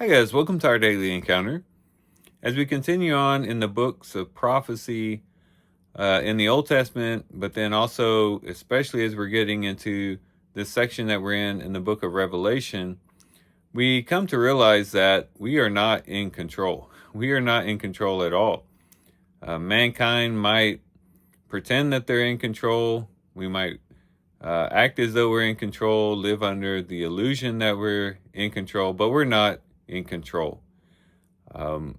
Hi guys, welcome to our daily encounter. As we continue on in the books of prophecy in the Old Testament, but then also, especially as we're getting into this section that we're in the book of Revelation, we come to realize that we are not in control. We are not in control at all. Mankind might pretend that they're in control. We might act as though we're in control, live under the illusion that we're in control, but we're not in control. Um,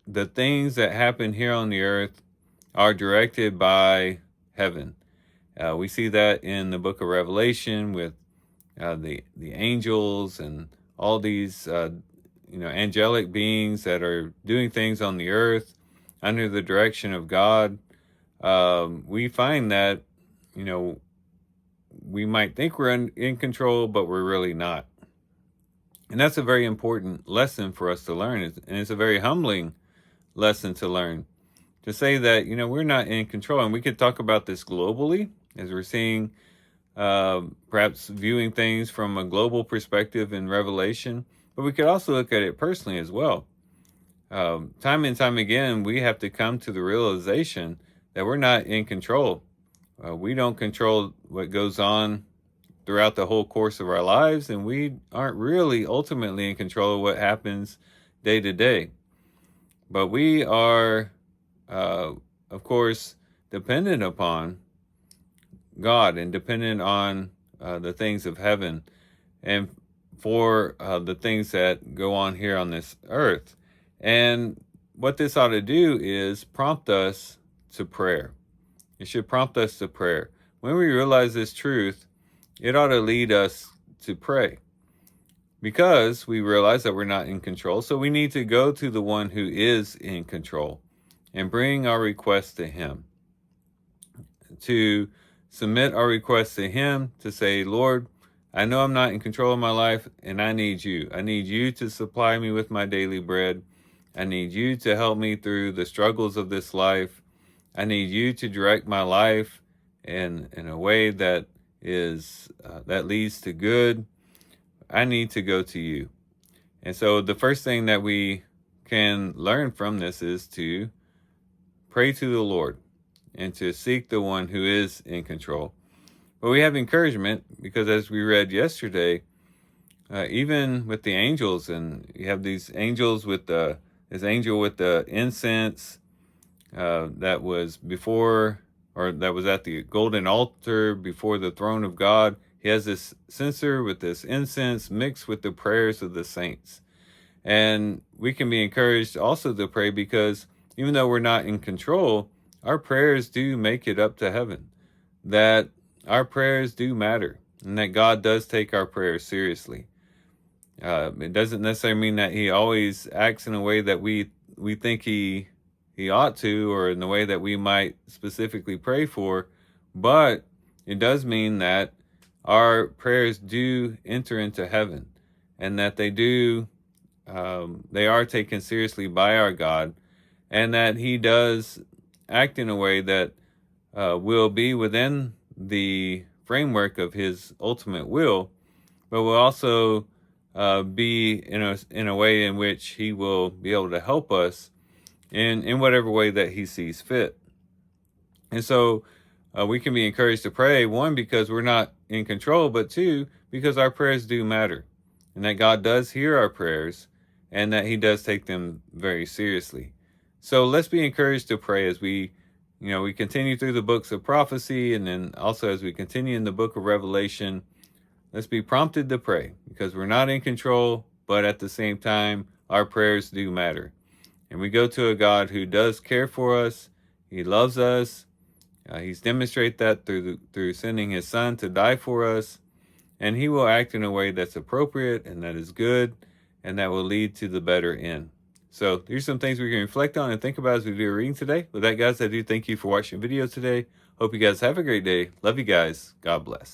the things that happen here on the earth are directed by heaven. We see that in the book of Revelation with the angels and all these angelic beings that are doing things on the earth under the direction of God. We find that we might think we're in control, but we're really not. And that's a very important lesson for us to learn, and it's a very humbling lesson to learn. To say that, we're not in control. And we could talk about this globally as we're seeing, perhaps viewing things from a global perspective in Revelation, but we could also look at it personally as well. Time and time again, we have to come to the realization that we're not in control. We don't control what goes on throughout the whole course of our lives, and we aren't really ultimately in control of what happens day to day. But we are, of course, dependent upon God and dependent on the things of heaven and for the things that go on here on this earth. And what this ought to do is prompt us to prayer. It should prompt us to prayer. When we realize this truth, it ought to lead us to pray, because we realize that we're not in control. So we need to go to the one who is in control and bring our request to him, to submit our request to him, to say, Lord, I know I'm not in control of my life, and I need you. I need you to supply me with my daily bread. I need you to help me through the struggles of this life. I need you to direct my life in a way that that leads to good. I need to go to you. And so the first thing that we can learn from this is to pray to the Lord and to seek the one who is in control. But we have encouragement because, as we read yesterday, even with the angels, and you have these angels with this angel with the incense that was before, or that was at the golden altar before the throne of God. He has this censer with this incense mixed with the prayers of the saints. And we can be encouraged also to pray, because even though we're not in control, our prayers do make it up to heaven, that our prayers do matter, and that God does take our prayers seriously. It doesn't necessarily mean that he always acts in a way that we think he ought to, or in the way that we might specifically pray for, but it does mean that our prayers do enter into heaven, and that they are taken seriously by our God, and that he does act in a way that will be within the framework of his ultimate will, but will also be in a way in which he will be able to help us in whatever way that he sees fit. And so we can be encouraged to pray, one, because we're not in control, but two, because our prayers do matter, and that God does hear our prayers, and that he does take them very seriously. So let's be encouraged to pray as we continue through the books of prophecy, and then also as we continue in the book of Revelation. Let's be prompted to pray, because we're not in control, but at the same time, our prayers do matter. And we go to a God who does care for us. He loves us. He's demonstrated that through sending his son to die for us. And he will act in a way that's appropriate and that is good, and that will lead to the better end. So here's some things we can reflect on and think about as we do a reading today. With that, guys, I do thank you for watching the video today. Hope you guys have a great day. Love you guys. God bless.